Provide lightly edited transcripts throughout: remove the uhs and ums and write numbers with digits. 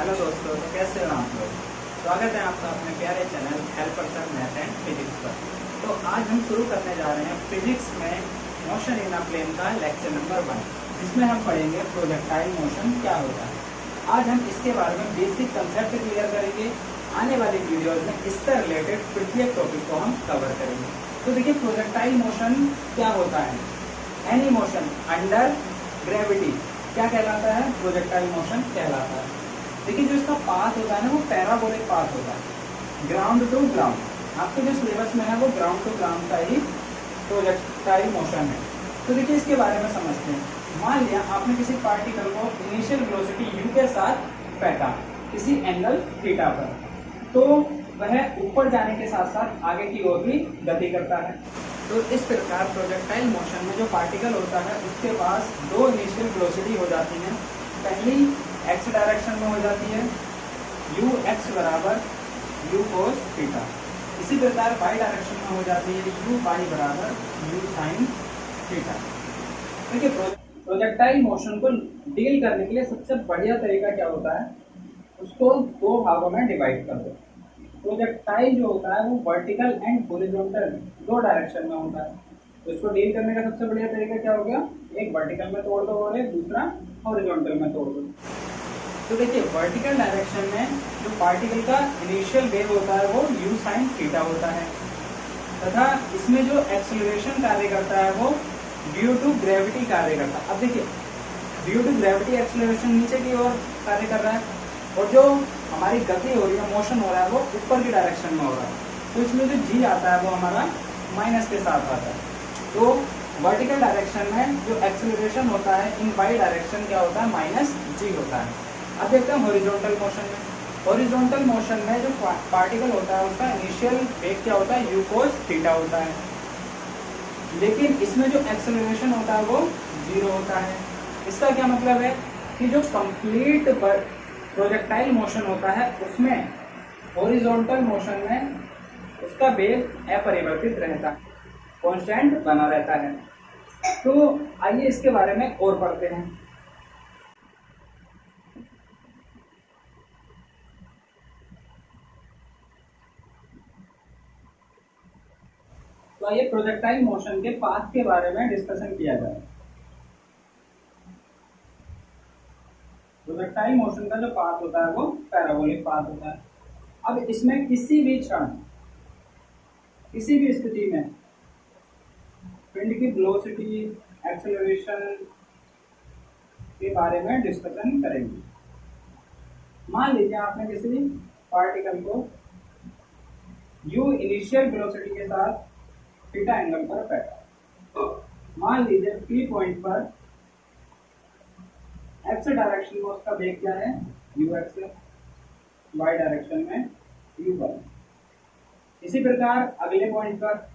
Hello दोस्तों, तो कैसे हो आप लोग। स्वागत है आपका अपने प्यारे channel helper sir math and physics पर। तो आज हम शुरू करने जा रहे हैं फिजिक्स में मोशन इन अ प्लेन का लेक्चर नंबर 1, जिसमें हम पढ़ेंगे प्रोजेक्टाइल मोशन क्या होता है। आज हम इसके बारे में बेसिक कंसेप्ट क्लियर करेंगे। आने वाली वीडियोज में इससे रिलेटेड प्रत्येक टॉपिक को हम कवर करेंगे। तो देखिए, प्रोजेक्टाइल मोशन क्या होता है। एनी मोशन अंडर ग्रेविटी क्या कहलाता है, प्रोजेक्टाइल मोशन कहलाता है। देखिए, जो इसका पाथ होता है ना, वो पैराबोलिक पाथ होता है, ग्राउंड टू ग्राउंड। आपके जो सिलेबस में है वो ग्राउंड टू ग्राउंड का ही प्रोजेक्टाइल मोशन है। तो देखिए, इसके बारे में समझते हैं। मान लिया आपने किसी पार्टिकल को इनिशियल वेलोसिटी u के साथ फेंका किसी एंगल थीटा पर, तो वह ऊपर जाने के साथ साथ आगे की ओर भी गति करता है। तो इस प्रकार प्रोजेक्टाइल मोशन में जो पार्टिकल होता है उसके पास दो इनिशियल वेलोसिटी हो जाती है। पहली x डायरेक्शन में हो जाती है, ux बराबर u cos थीटा। इसी प्रकार y डायरेक्शन में हो जाती है, uy बराबर u sin थीटा। देखिए, प्रोजेक्टाइल मोशन को डील करने के लिए सबसे बढ़िया तरीका क्या होता है, उसको दो भागों में डिवाइड कर दो। प्रोजेक्टाइल जो होता है वो वर्टिकल एंड हॉरिजॉन्टल दो डायरेक्शन में होता है। तो इसको डील करने का सबसे बढ़िया तरीका क्या हो गया, एक वर्टिकल में तोड़ दो और एक दूसरा हॉरिजॉन्टल में तोड़ दो। तो देखिए, वर्टिकल डायरेक्शन में जो पार्टिकल का इनिशियल वेग होता है वो u sin थीटा होता है, तथा इसमें जो एक्सेलरेशन कार्य करता है वो ड्यू टू ग्रेविटी कार्य करता है। अब देखिए, ड्यू टू ग्रेविटी एक्सेलरेशन नीचे की ओर कार्य कर रहा है और जो हमारी गति हो रही है, मोशन हो रहा है, वो ऊपर की डायरेक्शन में हो रहा है। तो इसमें जो g आता है वो हमारा माइनस के साथ आता है। तो वर्टिकल डायरेक्शन में जो एक्सेलरेशन होता है इन y डायरेक्शन क्या होता है, माइनस g होता है। अब देखते हैं हॉरिजॉन्टल मोशन में। हॉरिजॉन्टल मोशन में जो पार्टिकल होता है उसका इनिशियल वेग क्या होता है, u cos थीटा होता है, लेकिन इसमें जो एक्सेलरेशन होता है वो 0 होता है। इसका क्या मतलब है कि जो कंप्लीट प्रोजेक्टाइल मोशन होता है उसमें हॉरिजॉन्टल मोशन में उसका वेग अपरिवर्तित रहता है, कांस्टेंट बना रहता है। तो आइए इसके बारे में और पढ़ते हैं। तो आइए प्रोजेक्टाइल मोशन के पाथ के बारे में डिस्कशन किया जाए। प्रोजेक्टाइल मोशन का जो पाथ होता है वो पैराबोलिक पाथ होता है। अब इसमें किसी भी क्षण, किसी भी स्थिति में पिंड की वेलोसिटी, एक्सेलरेशन के बारे में डिस्कशन करेंगे। मान लीजिए आपने किसी पार्टिकल को u इनिशियल वेलोसिटी के साथ थीटा एंगल पर फेंका। मान लीजिए p पॉइंट पर x डायरेक्शन में उसका वेग क्या है, ux, y डायरेक्शन में u1। इसी प्रकार अगले पॉइंट पर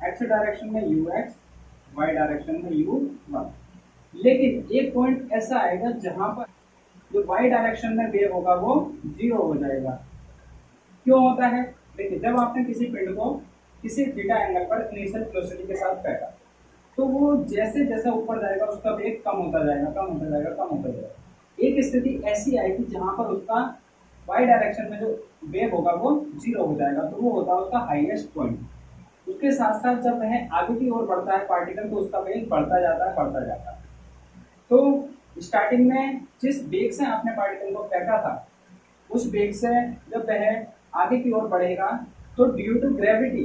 x डायरेक्शन में ux, y डायरेक्शन में u1। लेकिन एक पॉइंट ऐसा आएगा जहां पर जो y डायरेक्शन में वेग होगा वो 0 हो जाएगा। क्यों होता है, देखिए, जब आपने किसी पिंड को किसी थीटा एंगल पर इनिशियल वेलोसिटी के साथ फेंका तो वो जैसे जैसे ऊपर जाएगा उसका वेग कम होता जाएगा, कम होता जाएगा, कम होता जाएगा। एक स्थिति ऐसी आएगी जहां पर उसका y डायरेक्शन में जो वेग होगा वो 0 हो जाएगा, तो वो होता है उसका हाईएस्ट पॉइंट। उसके साथ साथ जब वह आगे की ओर बढ़ता है पार्टिकल, तो उसका वेग बढ़ता जाता है, बढ़ता जाता है। तो स्टार्टिंग में जिस वेग से आपने पार्टिकल को फेंका था उस वेग से जब वह आगे की ओर बढ़ेगा तो ड्यू टू ग्रेविटी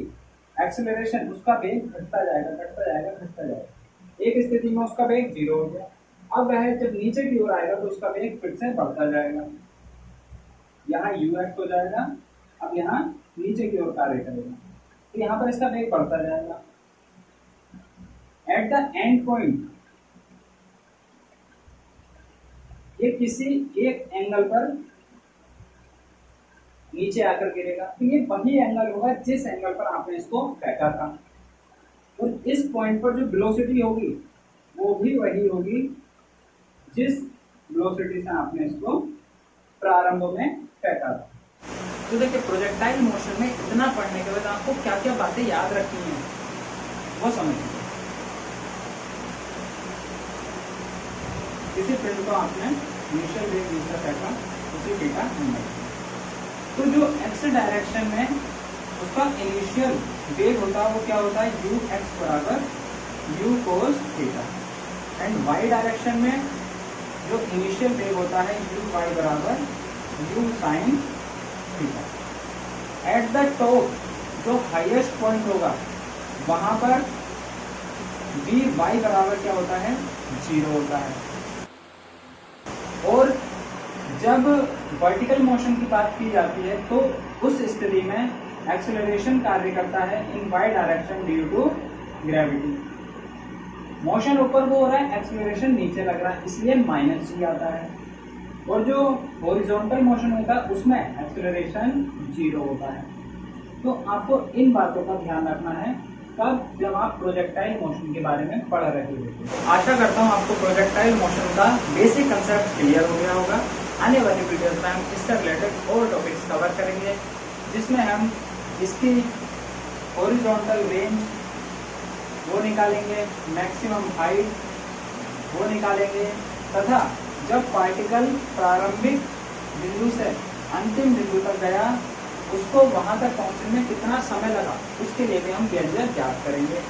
एक्सेलरेशन उसका वेग घटता जाएगा, घटता जाएगा, घटता जाएगा। एक स्थिति में उसका वेग 0 हो गया। अब वह जब नीचे की ओर आएगा तो उसका वेग फिर से बढ़ता जाएगा, यहाँ ux हो जाएगा। अब यहाँ नीचे की ओर कार्य करेगा तो यहाँ पर इसका वेग बढ़ता जाएगा। एट द एंड पॉइंट ये किसी एक एंगल पर नीचे आकर गिरेगा, तो ये वही एंगल होगा जिस एंगल पर आपने इसको फेंका था। और इस पॉइंट पर जो वेलोसिटी होगी वो भी वही होगी जिस वेलोसिटी से आपने इसको प्रारंभ में फेंका था। तो देखिए, प्रोजेक्टाइल मोशन में इतना पढ़ने के बाद आपको क्या क्या बातें याद रखनी है वो समझिए। किसी पिंड को आपने इनिशियल वेग दूसरा फेंका, उसी थीटा नंबर। तो जो एक्स डायरेक्शन में उसका इनिशियल वेग होता है वो क्या होता है, यू एक्स बराबर u cos theta. And y direction में जो इनिशियल वेग होता है यू वाई बराबर u sine theta. At the top जो हाईएस्ट पॉइंट होगा वहां पर वी वाई बराबर क्या होता है, 0 होता है। और जब वर्टिकल मोशन की बात की जाती है तो उस स्थिति में एक्सेलरेशन कार्य करता है in Y direction due to gravity. Motion ऊपर को हो रहा है, एक्सेलरेशन नीचे लग रहा है, इसलिए माइनस जी आता है। और जो हॉरिजॉन्टल मोशन होता है उसमें एक्सेलरेशन 0 होता है। तो आपको इन बातों का ध्यान रखना है तब जब आप प्रोजेक्टाइल मोशन के बारे में पढ़ रहे हो। आशा करता हूँ आपको प्रोजेक्टाइल मोशन का बेसिक कंसेप्ट क्लियर हो गया होगा। आने वाली वीडियोस में हम इससे रिलेटेड और टॉपिक्स कवर करेंगे, जिसमें हम इसकी हॉरिजॉन्टल रेंज वो निकालेंगे, मैक्सिमम हाइट वो निकालेंगे, तथा जब पार्टिकल प्रारंभिक बिंदु से अंतिम बिंदु तक गया उसको वहां तक पहुंचने में कितना समय लगा उसके लिए भी हम व्यंजक ज्ञात करेंगे।